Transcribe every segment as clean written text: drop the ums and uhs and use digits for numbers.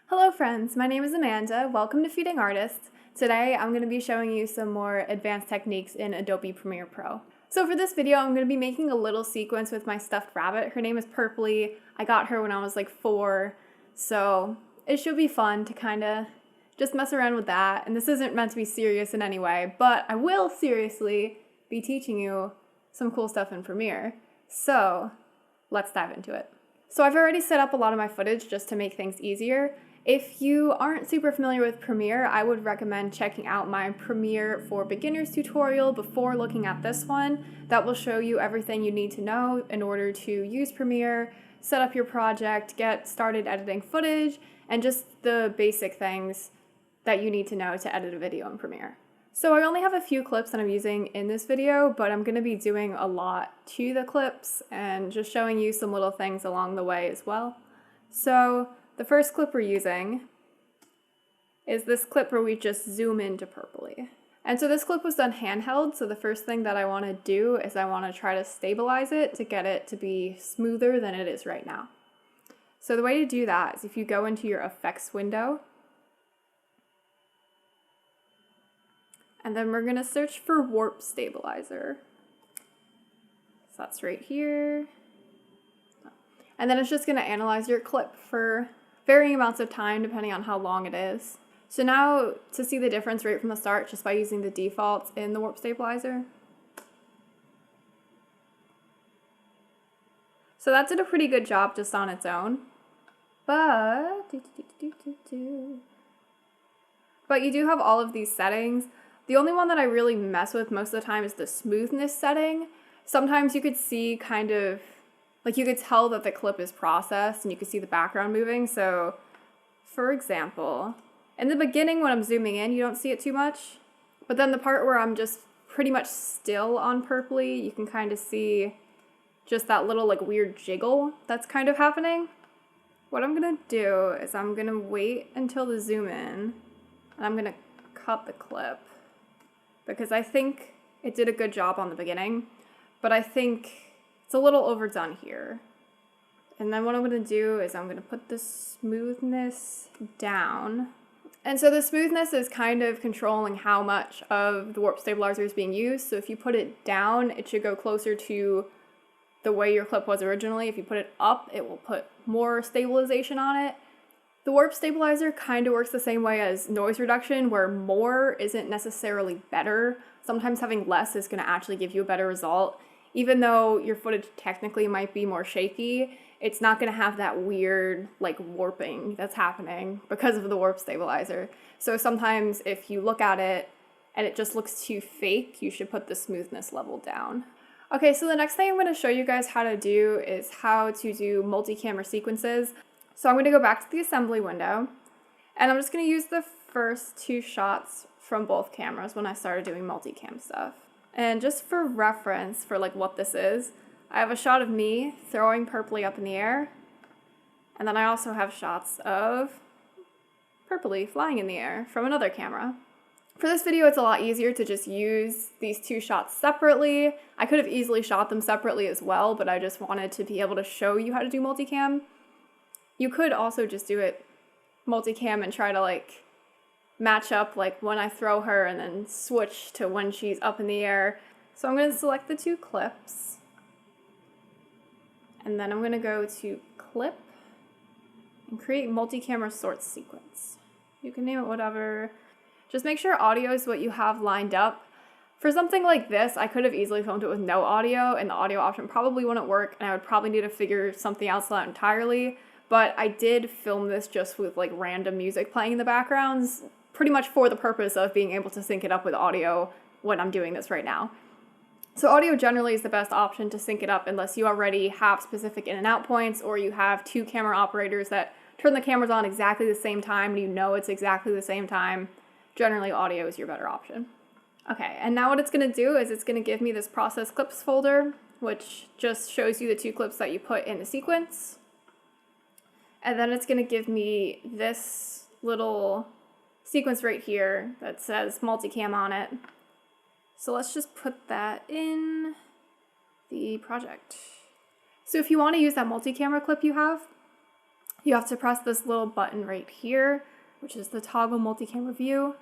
Hello friends, my name is Amanda. Welcome to Feeding Artists. Today I'm going to be showing you some more advanced techniques in Adobe Premiere Pro. So for this video I'm going to be making a little sequence with my stuffed rabbit. Her name is Purpley. I got her when I was like 4, so it should be fun to kind of just mess around with that. And this isn't meant to be serious in any way, but I will seriously be teaching you some cool stuff in Premiere. So let's dive into it. So I've already set up a lot of my footage just to make things easier. If you aren't super familiar with Premiere, I would recommend checking out my Premiere for Beginners tutorial before looking at this one. That will show you everything you need to know in order to use Premiere, set up your project, get started editing footage, and just the basic things that you need to know to edit a video in Premiere. So I only have a few clips that I'm using in this video, but I'm going to be doing a lot to the clips and just showing you some little things along the way as well. So the first clip we're using is this clip where we just zoom into Purpley. And so this clip was done handheld, so the first thing that I want to do is I want to try to stabilize it to get it to be smoother than it is right now. So the way to do that is if you go into your effects window, and then we're going to search for warp stabilizer. So that's right here. And then it's just going to analyze your clip for varying amounts of time depending on how long it is. So now to see the difference right from the start just by using the defaults in the warp stabilizer. So that did a pretty good job just on its own. But you do have all of these settings. The only one that I really mess with most of the time is the smoothness setting. Sometimes you could see kind of like you could tell that the clip is processed and you could see the background moving. So for example, in the beginning when I'm zooming in, you don't see it too much. But then the part where I'm just pretty much still on Purpley, you can kind of see just that little like weird jiggle that's kind of happening. What I'm going to do is I'm going to wait until the zoom in and I'm going to cut the clip because I think it did a good job on the beginning, but I think it's a little overdone here. And then what I'm going to do is I'm going to put the smoothness down. And so the smoothness is kind of controlling how much of the warp stabilizer is being used. So if you put it down, it should go closer to the way your clip was originally. If you put it up, it will put more stabilization on it. The warp stabilizer kind of works the same way as noise reduction, where more isn't necessarily better. Sometimes having less is going to actually give you a better result. Even though your footage technically might be more shaky, it's not going to have that weird like warping that's happening because of the warp stabilizer. So sometimes if you look at it and it just looks too fake, you should put the smoothness level down. Okay, so the next thing I'm going to show you guys how to do is how to do multi-camera sequences. So I'm going to go back to the assembly window and I'm just going to use the first 2 shots from both cameras when I started doing multicam stuff. And just for reference for like what this is, I have a shot of me throwing Purpley up in the air. And then I also have shots of Purpley flying in the air from another camera. For this video, it's a lot easier to just use these 2 shots separately. I could have easily shot them separately as well, but I just wanted to be able to show you how to do multicam. You could also just do it multicam and try to like match up like when I throw her and then switch to when she's up in the air. So I'm going to select the 2 clips and then I'm going to go to clip and create multi-camera sort sequence. You can name it whatever. Just make sure audio is what you have lined up. For something like this, I could have easily filmed it with no audio and the audio option probably wouldn't work and I would probably need to figure something else out entirely. But I did film this just with like random music playing in the backgrounds, pretty much for the purpose of being able to sync it up with audio when I'm doing this right now. So audio generally is the best option to sync it up unless you already have specific in and out points or you have 2 camera operators that turn the cameras on exactly the same time and you know it's exactly the same time. Generally audio is your better option. Okay, and now what it's going to do is it's going to give me this process clips folder, which just shows you the 2 clips that you put in the sequence. And then it's going to give me this little sequence right here that says multicam on it. So let's just put that in the project. So if you want to use that multi-camera clip you have, you have to press this little button right here, which is the toggle multi-camera view.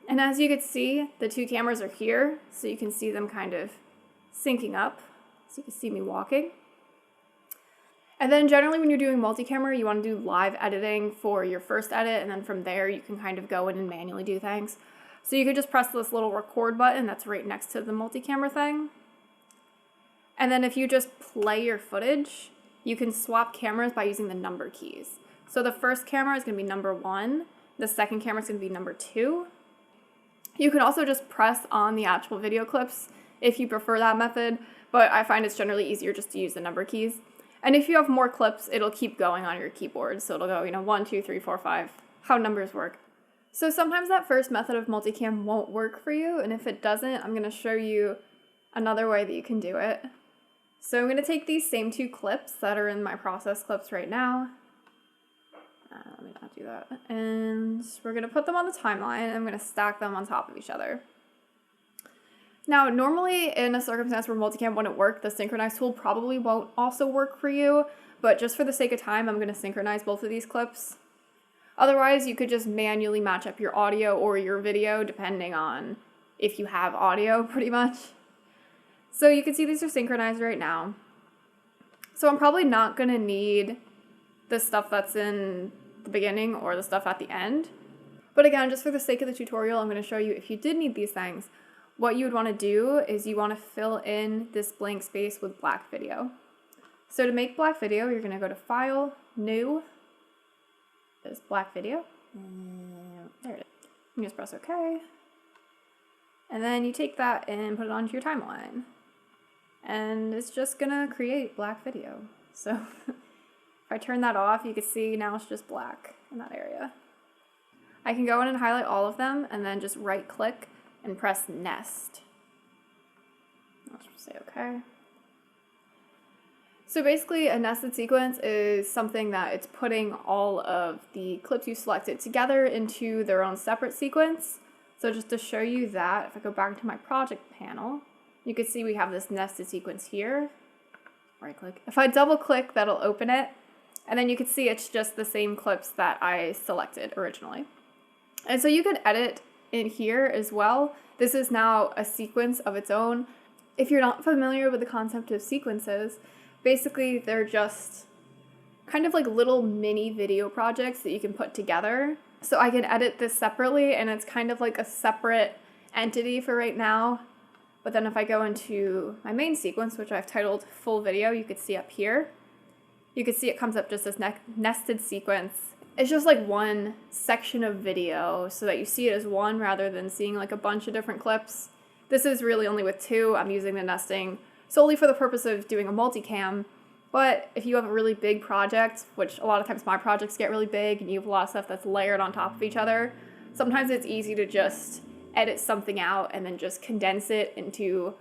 And as you can see, the two cameras are here, so you can see them kind of syncing up. So you can see me walking. And then generally when you're doing multi-camera, you want to do live editing for your first edit, and then from there you can kind of go in and manually do things. So you could just press this little record button that's right next to the multi-camera thing. And then if you just play your footage, you can swap cameras by using the number keys. So the first camera is going to be number 1, the second camera is going to be number 2. You can also just press on the actual video clips if you prefer that method, but I find it's generally easier just to use the number keys. And if you have more clips, it'll keep going on your keyboard. So it'll go, 1, 2, 3, 4, 5, how numbers work. So sometimes that first method of multicam won't work for you, and if it doesn't, I'm going to show you another way that you can do it. So I'm going to take these same 2 clips that are in my process clips right now. Let me not do that. And we're going to put them on the timeline, and I'm going to stack them on top of each other. Now, normally in a circumstance where multicam wouldn't work, the synchronize tool probably won't also work for you, but just for the sake of time, I'm going to synchronize both of these clips. Otherwise, you could just manually match up your audio or your video, depending on if you have audio, pretty much. So you can see these are synchronized right now. So I'm probably not going to need the stuff that's in the beginning or the stuff at the end. But again, just for the sake of the tutorial, I'm going to show you if you did need these things, what you would want to do is you want to fill in this blank space with black video. So to make black video, you're going to go to File, New, there's black video. There it is. You just press OK. And then you take that and put it onto your timeline. And it's just going to create black video. So if I turn that off, you can see now it's just black in that area. I can go in and highlight all of them and then just right click and press Nest. Let's just say OK. So basically a nested sequence is something that it's putting all of the clips you selected together into their own separate sequence. So just to show you that, if I go back to my project panel, you can see we have this nested sequence here. Right click. If I double click, that'll open it. And then you can see it's just the same clips that I selected originally. And so you could edit in here as well. This is now a sequence of its own. If you're not familiar with the concept of sequences, basically they're just kind of like little mini video projects that you can put together. So I can edit this separately and it's kind of like a separate entity for right now. But then if I go into my main sequence, which I've titled Full Video, you could see up here. You can see it comes up just as nested sequence. It's just like one section of video so that you see it as one rather than seeing like a bunch of different clips. This is really only with 2. I'm using the nesting solely for the purpose of doing a multicam. But if you have a really big project, which a lot of times my projects get really big and you have a lot of stuff that's layered on top of each other, sometimes it's easy to just edit something out and then just condense it into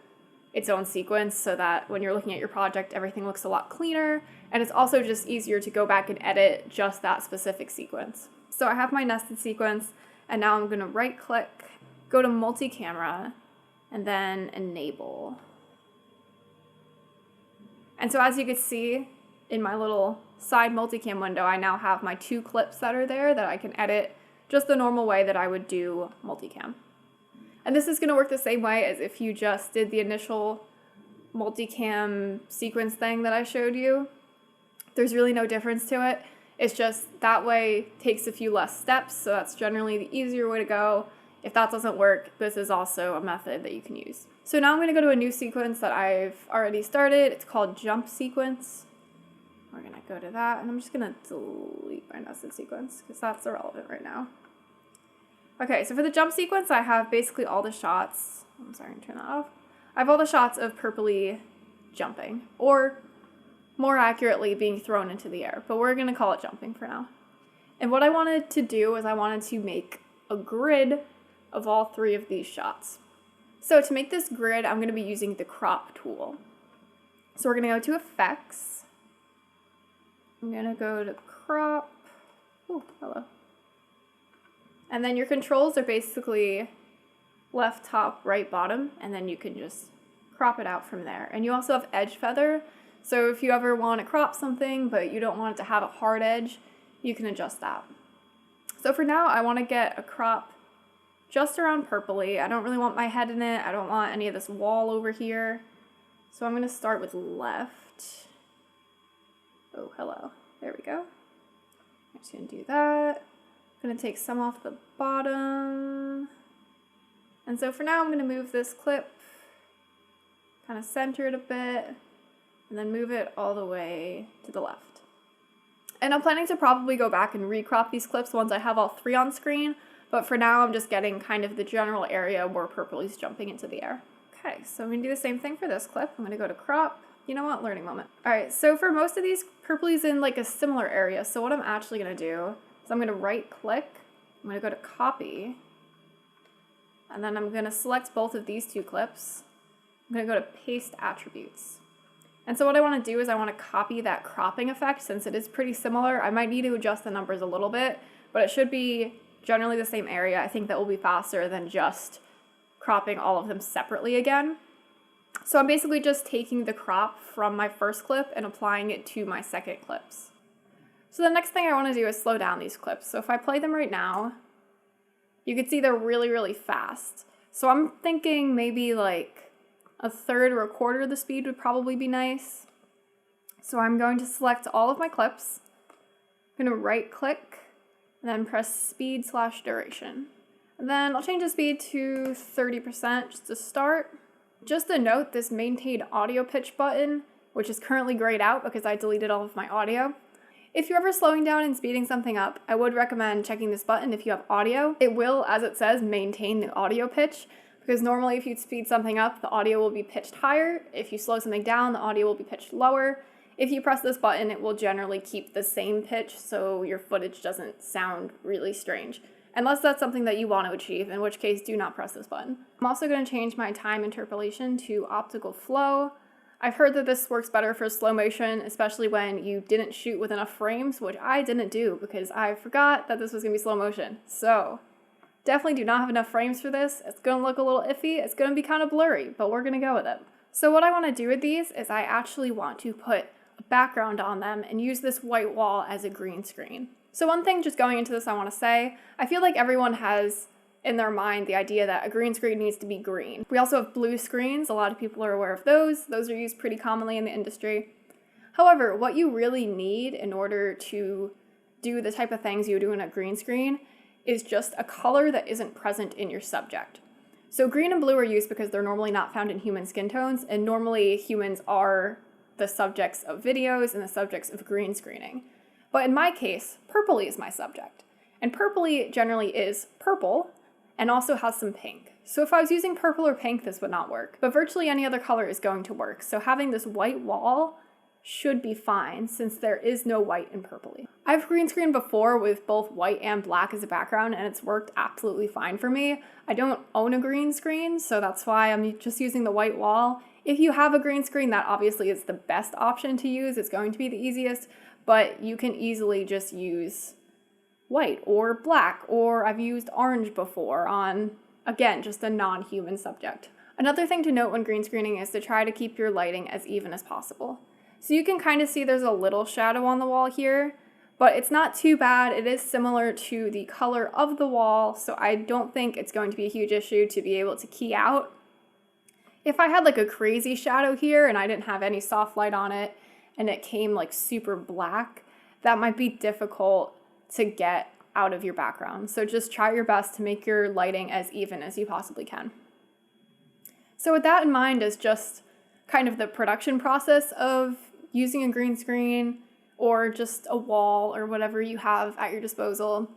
its own sequence so that when you're looking at your project, everything looks a lot cleaner. And it's also just easier to go back and edit just that specific sequence. So I have my nested sequence, and now I'm going to right click, go to multi-camera, and then enable. And so as you can see in my little side multicam window, I now have my 2 clips that are there that I can edit just the normal way that I would do multicam. And this is going to work the same way as if you just did the initial multicam sequence thing that I showed you. There's really no difference to it. It's just that way takes a few less steps, so that's generally the easier way to go. If that doesn't work, this is also a method that you can use. So now I'm going to go to a new sequence that I've already started. It's called Jump Sequence. We're going to go to that, and I'm just going to delete my nested sequence because that's irrelevant right now. Okay, so for the jump sequence, I have basically all the shots. I'm sorry, I'm going to turn that off. I have all the shots of Purpley jumping, or more accurately, being thrown into the air, but we're going to call it jumping for now. And what I wanted to do is I wanted to make a grid of all 3 of these shots. So to make this grid, I'm going to be using the crop tool. So we're going to go to Effects. I'm going to go to Crop. Oh, hello. And then your controls are basically left, top, right, bottom, and then you can just crop it out from there. And you also have edge feather. So if you ever want to crop something, but you don't want it to have a hard edge, you can adjust that. So for now, I want to get a crop just around purpley. I don't really want my head in it. I don't want any of this wall over here. So I'm going to start with left. Oh, hello. There we go. I'm just going to do that. I'm going to take some off the bottom. And so for now, I'm going to move this clip, kind of center it a bit, and then move it all the way to the left. And I'm planning to probably go back and recrop these clips once I have all three on screen, but for now I'm just getting kind of the general area where purpley's jumping into the air. Okay, so I'm going to do the same thing for this clip. I'm going to go to crop. You know what? Learning moment. Alright, so for most of these, purpley's in like a similar area, so what I'm actually going to do is I'm going to right click, I'm going to go to copy, and then I'm going to select both of these two clips. I'm going to go to paste attributes. And so what I want to do is I want to copy that cropping effect since it is pretty similar. I might need to adjust the numbers a little bit, but it should be generally the same area. I think that will be faster than just cropping all of them separately again. So I'm basically just taking the crop from my first clip and applying it to my second clips. So the next thing I want to do is slow down these clips. So if I play them right now, you can see they're really, really fast. So I'm thinking maybe like a third or a quarter of the speed would probably be nice. So I'm going to select all of my clips. I'm going to right click and then press speed/duration. And then I'll change the speed to 30% just to start. Just a note, this maintain audio pitch button, which is currently grayed out because I deleted all of my audio. If you're ever slowing down and speeding something up, I would recommend checking this button if you have audio. It will, as it says, maintain the audio pitch. Because normally if you speed something up, the audio will be pitched higher. If you slow something down, the audio will be pitched lower. If you press this button, it will generally keep the same pitch so your footage doesn't sound really strange. Unless that's something that you want to achieve, in which case do not press this button. I'm also going to change my time interpolation to optical flow. I've heard that this works better for slow motion, especially when you didn't shoot with enough frames, which I didn't do because I forgot that this was going to be slow motion. So definitely do not have enough frames for this. It's going to look a little iffy. It's going to be kind of blurry, but we're going to go with it. So what I want to do with these is I actually want to put a background on them and use this white wall as a green screen. So one thing just going into this I want to say, I feel like everyone has in their mind the idea that a green screen needs to be green. We also have blue screens. A lot of people are aware of those. Those are used pretty commonly in the industry. However, what you really need in order to do the type of things you do in a green screen is just a color that isn't present in your subject. So green and blue are used because they're normally not found in human skin tones, and normally humans are the subjects of videos and the subjects of green screening. But in my case, purpley is my subject. And purpley generally is purple and also has some pink. So if I was using purple or pink, this would not work. But virtually any other color is going to work. So having this white wall should be fine since there is no white in purpley. I've green screened before with both white and black as a background and it's worked absolutely fine for me. I don't own a green screen, so that's why I'm just using the white wall. If you have a green screen, that obviously is the best option to use. It's going to be the easiest, but you can easily just use white or black, or I've used orange before on, again, just a non-human subject. Another thing to note when green screening is to try to keep your lighting as even as possible. So you can kind of see there's a little shadow on the wall here, but it's not too bad. It is similar to the color of the wall, so I don't think it's going to be a huge issue to be able to key out. If I had like a crazy shadow here and I didn't have any soft light on it and it came like super black, that might be difficult to get out of your background. So just try your best to make your lighting as even as you possibly can. So with that in mind as just kind of the production process of using a green screen or just a wall or whatever you have at your disposal,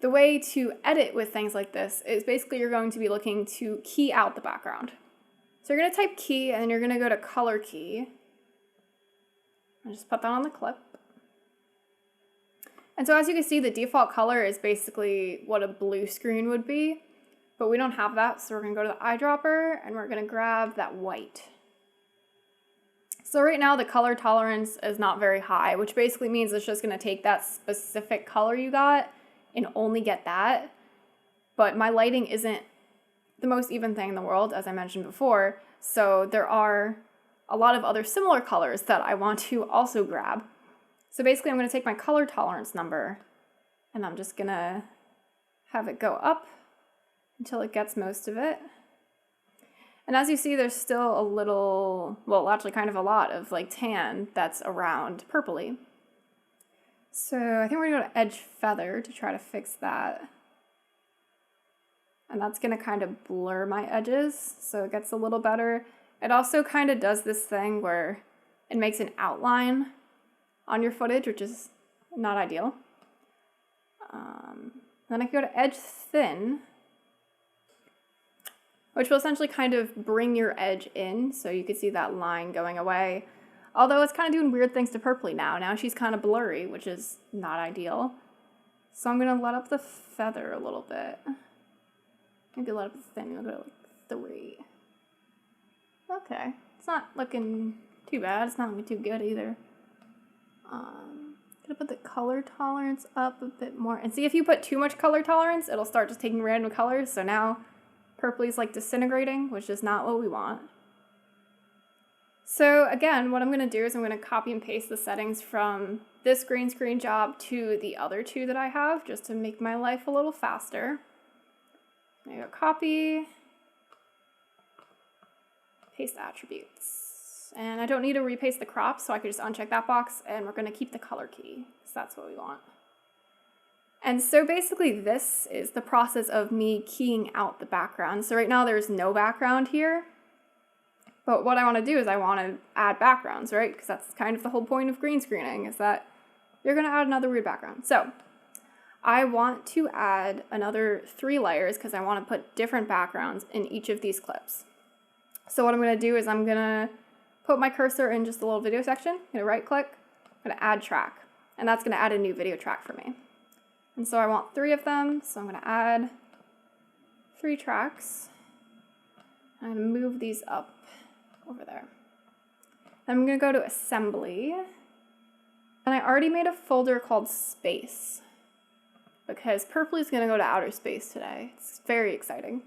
the way to edit with things like this is basically you're going to be looking to key out the background. So you're going to type key and then you're going to go to color key. And just put that on the clip. And so as you can see, the default color is basically what a blue screen would be, but we don't have that. So we're going to go to the eyedropper and we're going to grab that white. So right now the color tolerance is not very high, which basically means it's just going to take that specific color you got and only get that. But my lighting isn't the most even thing in the world, as I mentioned before. So there are a lot of other similar colors that I want to also grab. So basically I'm going to take my color tolerance number and I'm just going to have it go up until it gets most of it. And as you see, there's still a little, well, actually kind of a lot of like tan that's around purpley. So I think we're going to go to edge feather to try to fix that. And that's going to kind of blur my edges so it gets a little better. It also kind of does this thing where it makes an outline on your footage, which is not ideal. Then I can go to edge thin, which will essentially kind of bring your edge in so you can see that line going away. Although it's kind of doing weird things to purpley now. Now she's kind of blurry, which is not ideal. So I'm going to let up the feather a little bit. Maybe let up the thin, we'll go to like 3. Okay, it's not looking too bad. It's not looking too good either. Gonna put the color tolerance up a bit more. And see, if you put too much color tolerance, it'll start just taking random colors. So now purpley's like disintegrating, which is not what we want. So again, what I'm going to do is I'm going to copy and paste the settings from this green screen job to the other 2 that I have, just to make my life a little faster. I'm going to go copy, paste attributes. And I don't need to repaste the crop, so I could just uncheck that box, and we're going to keep the color key, because that's what we want. And so basically this is the process of me keying out the background. So right now there's no background here. But what I want to do is I want to add backgrounds, right? Because that's kind of the whole point of green screening, is that you're going to add another weird background. So I want to add another 3 layers because I want to put different backgrounds in each of these clips. So what I'm going to do is I'm going to put my cursor in just a little video section. I'm going to right click, I'm going to add track, and that's going to add a new video track for me. And so I want 3 of them, so I'm going to add 3 tracks. I'm going to move these up over there. I'm going to go to assembly, and I already made a folder called space because Purpley's going to go to outer space today. It's very exciting.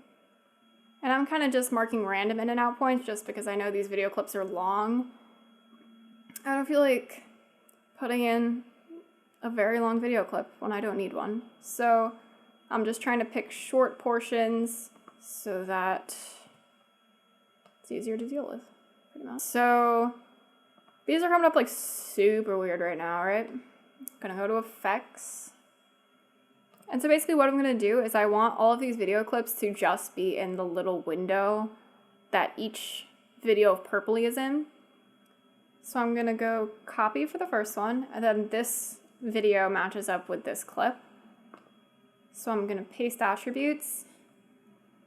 And I'm kind of just marking random in and out points just because I know these video clips are long. I don't feel like putting in a very long video clip when I don't need one. So I'm just trying to pick short portions so that it's easier to deal with, pretty much. So these are coming up like super weird right now, right? I'm gonna go to effects. And so basically what I'm going to do is I want all of these video clips to just be in the little window that each video of Purpley is in. So I'm going to go copy for the first one, and then this video matches up with this clip. So I'm going to paste attributes,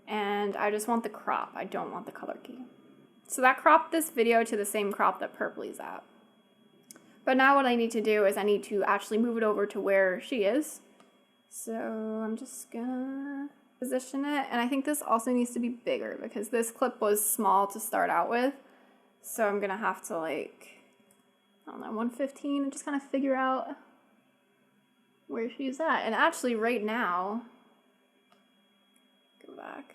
and I just want the crop. I don't want the color key. So that cropped this video to the same crop that Purpley's at. But now what I need to do is I need to actually move it over to where she is. So I'm just gonna position it, and I think this also needs to be bigger because this clip was small to start out with. So I'm gonna have to, like, I don't know, 115 and just kind of figure out where she's at. And actually right now, go back.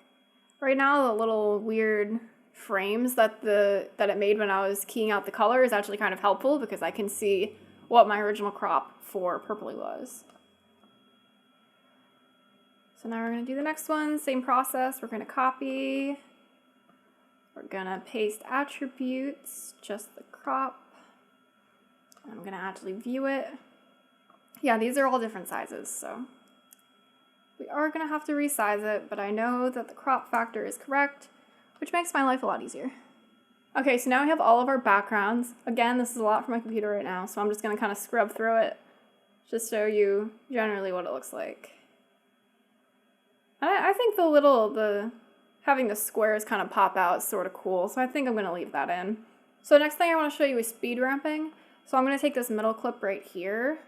Right now the little weird frames that it made when I was keying out the color is actually kind of helpful because I can see what my original crop for Purpley was. So now we're going to do the next one, same process. We're going to copy, we're going to paste attributes, just the crop. I'm going to actually view it. Yeah, these are all different sizes, so we are going to have to resize it, but I know that the crop factor is correct, which makes my life a lot easier. Okay, so now we have all of our backgrounds. Again, this is a lot for my computer right now, so I'm just going to kind of scrub through it, just show you generally what it looks like. I think having the squares kind of pop out is sort of cool, so I think I'm going to leave that in. So the next thing I want to show you is speed ramping. So I'm going to take this middle clip right here,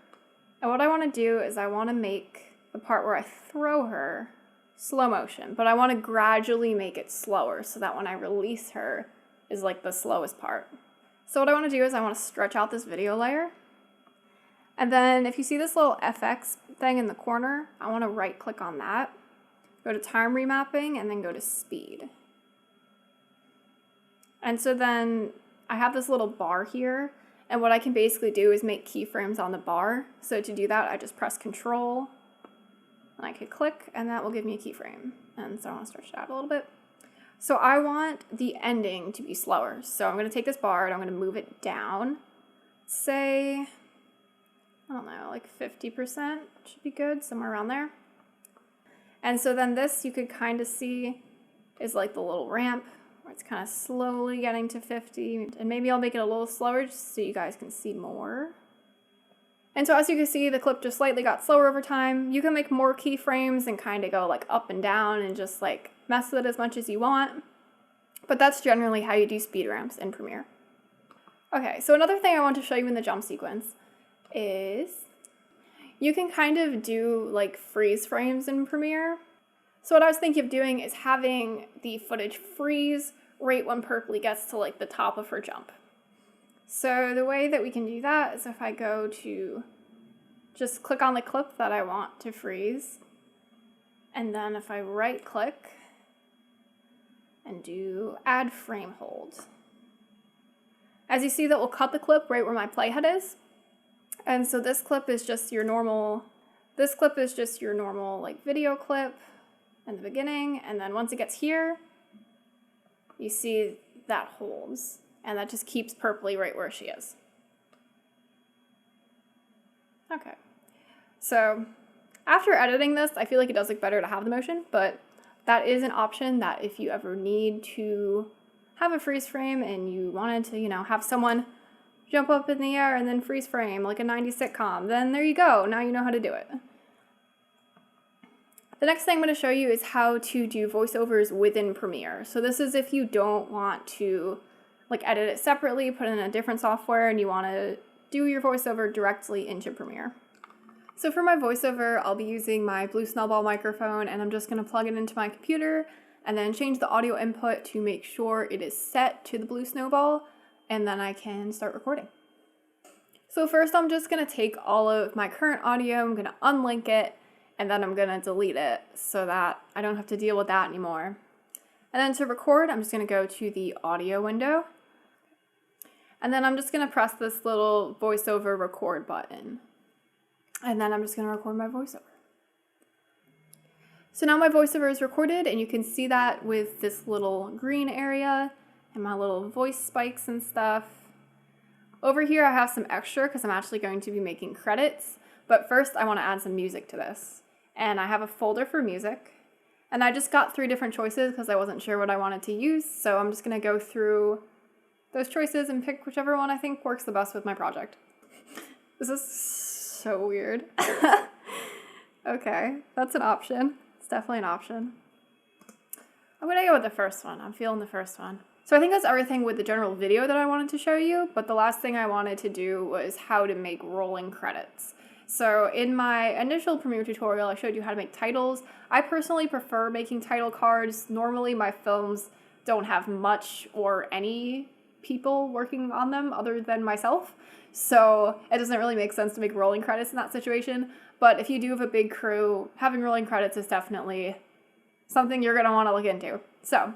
and what I want to do is I want to make the part where I throw her slow motion, but I want to gradually make it slower so that when I release her is like the slowest part. So what I want to do is I want to stretch out this video layer, and then if you see this little FX thing in the corner, I want to right click on that. Go to time remapping and then go to speed. And so then I have this little bar here, and what I can basically do is make keyframes on the bar. So to do that, I just press Control, and I could click, and that will give me a keyframe. And so I want to stretch it out a little bit. So I want the ending to be slower. So I'm going to take this bar and I'm going to move it down. Say, I don't know, like 50% should be good, somewhere around there. And so then this you could kind of see is like the little ramp where it's kind of slowly getting to 50. And maybe I'll make it a little slower just so you guys can see more. And so as you can see, the clip just slightly got slower over time. You can make more keyframes and kind of go like up and down and just like mess with it as much as you want. But that's generally how you do speed ramps in Premiere. Okay, so another thing I want to show you in the jump sequence is you can kind of do like freeze frames in Premiere. So what I was thinking of doing is having the footage freeze right when Purpley gets to like the top of her jump. So the way that we can do that is if I go to just click on the clip that I want to freeze, and then if I right click and do add frame hold. As you see, that will cut the clip right where my playhead is. And so this clip is just your normal like video clip in the beginning, and then once it gets here, you see that holds, and that just keeps Purpley right where she is. Okay, so after editing this, I feel like it does look better to have the motion, but that is an option that if you ever need to have a freeze frame and you wanted to, you know, have someone jump up in the air and then freeze frame like a 90s sitcom, then there you go. Now you know how to do it. The next thing I'm going to show you is how to do voiceovers within Premiere. So this is if you don't want to like edit it separately, put it in a different software, and you want to do your voiceover directly into Premiere. So for my voiceover, I'll be using my Blue Snowball microphone, and I'm just going to plug it into my computer and then change the audio input to make sure it is set to the Blue Snowball, and then I can start recording. So first I'm just going to take all of my current audio, I'm going to unlink it, and then I'm going to delete it so that I don't have to deal with that anymore. And then to record, I'm just going to go to the audio window, and then I'm just going to press this little voiceover record button. And then I'm just going to record my voiceover. So now my voiceover is recorded, and you can see that with this little green area and my little voice spikes and stuff. Over here I have some extra because I'm actually going to be making credits, but first I want to add some music to this. And I have a folder for music, and I just got 3 different choices because I wasn't sure what I wanted to use, so I'm just going to go through those choices and pick whichever one I think works the best with my project. This is so weird. Okay, that's an option. It's definitely an option. I'm gonna go with the first one. I'm feeling the first one. So I think that's everything with the general video that I wanted to show you, but the last thing I wanted to do was how to make rolling credits. So in my initial Premiere tutorial, I showed you how to make titles. I personally prefer making title cards. Normally my films don't have much or any people working on them other than myself, so it doesn't really make sense to make rolling credits in that situation. But if you do have a big crew, having rolling credits is definitely something you're going to want to look into. So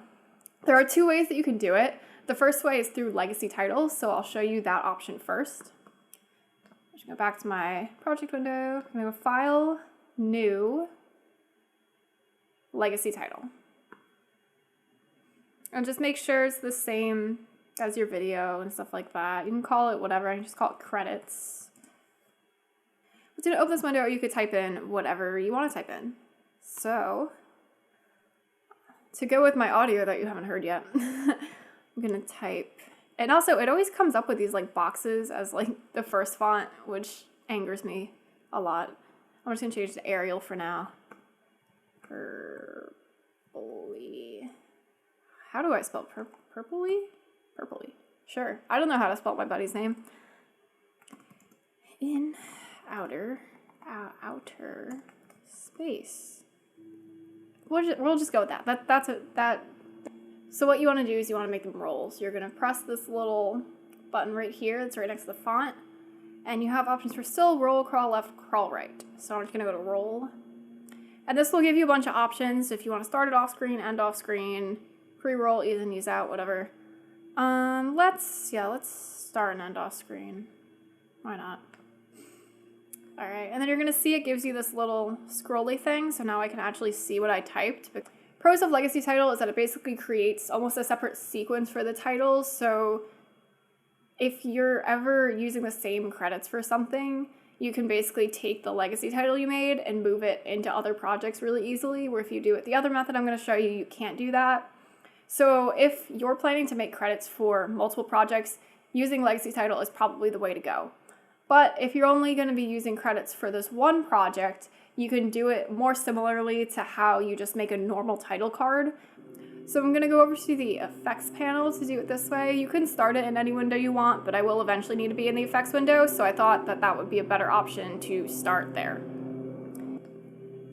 there are 2 ways that you can do it. The first way is through legacy titles, so I'll show you that option first. I'm just going to go back to my project window, I'm going to go File, New, Legacy Title. And just make sure it's the same as your video and stuff like that. You can call it whatever, I just call it credits. But to open this window, you could type in whatever you want to type in. So, to go with my audio that you haven't heard yet, I'm gonna type, and also it always comes up with these like boxes as like the first font, which angers me a lot. I'm just gonna change to Arial for now. Purpley. How do I spell Purpley? Purpley. Sure. I don't know how to spell my buddy's name. In outer space. We'll just go with that. So what you want to do is you want to make them roll. So you're going to press this little button right here that's right next to the font, and you have options for still, roll, crawl left, crawl right. So I'm just going to go to roll, and this will give you a bunch of options if you want to start it off screen, end off screen, pre-roll, ease in, ease out, whatever. Let's start and end off screen. Why not? All right, and then you're gonna see it gives you this little scrolly thing, so now I can actually see what I typed. Pros of legacy title is that it basically creates almost a separate sequence for the titles, so if you're ever using the same credits for something, you can basically take the legacy title you made and move it into other projects really easily, where if you do it the other method I'm gonna show you, you can't do that. So if you're planning to make credits for multiple projects, using legacy title is probably the way to go. But if you're only going to be using credits for this one project, you can do it more similarly to how you just make a normal title card. So I'm going to go over to the effects panel to do it this way. You can start it in any window you want, but I will eventually need to be in the effects window, so I thought that that would be a better option to start there.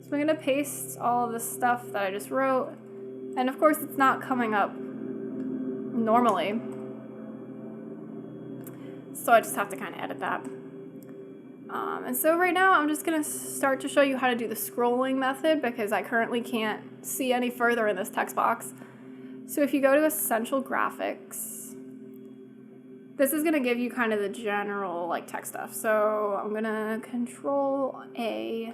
So I'm going to paste all of the stuff that I just wrote, and of course it's not coming up normally, so I just have to kind of edit that. And so right now I'm just going to start to show you how to do the scrolling method because I currently can't see any further in this text box. So if you go to Essential Graphics, this is going to give you kind of the general like text stuff. So I'm going to Control A,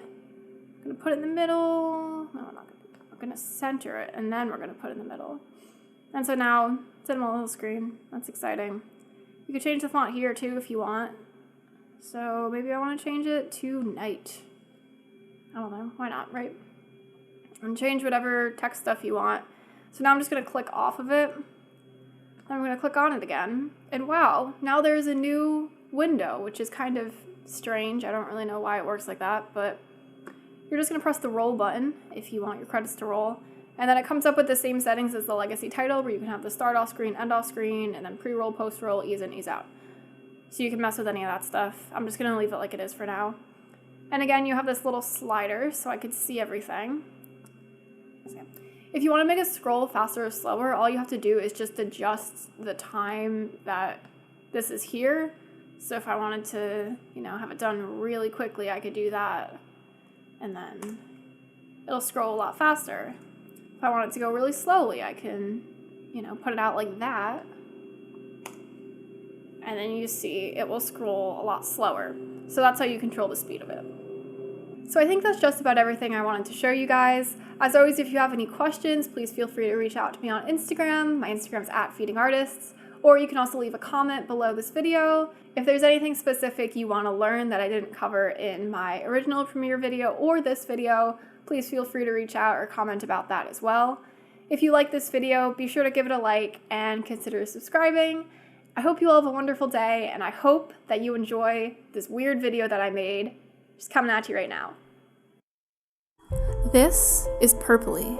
I'm going to put it in the middle, no, I'm not going to, I'm going to center it, and then we're going to put it in the middle. And so now it's in my little screen. That's exciting. You can change the font here too if you want. So maybe I want to change it to night. I don't know, why not, right? And change whatever text stuff you want. So now I'm just going to click off of it. Then I'm going to click on it again. And wow, now there's a new window, which is kind of strange. I don't really know why it works like that, but you're just going to press the roll button if you want your credits to roll. And then it comes up with the same settings as the legacy title, where you can have the start off screen, end off screen, and then pre-roll, post-roll, ease in, ease out. So you can mess with any of that stuff. I'm just going to leave it like it is for now. And again, you have this little slider so I could see everything. If you want to make a scroll faster or slower, all you have to do is just adjust the time that this is here. So if I wanted to, have it done really quickly, I could do that. And then it'll scroll a lot faster. If I want it to go really slowly, I can, put it out like that. And then you see it will scroll a lot slower. So that's how you control the speed of it. So I think that's just about everything I wanted to show you guys. As always, if you have any questions, please feel free to reach out to me on Instagram. My Instagram's @feedingartists. Or you can also leave a comment below this video. If there's anything specific you want to learn that I didn't cover in my original Premiere video or this video, please feel free to reach out or comment about that as well. If you like this video, be sure to give it a like and consider subscribing. I hope you all have a wonderful day, and I hope that you enjoy this weird video that I made. Just coming at you right now. This is Purpley.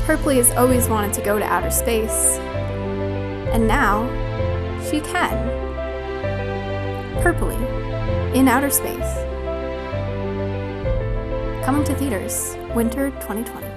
Purpley has always wanted to go to outer space, and now she can. Purpley in outer space. Coming to theaters, winter 2020.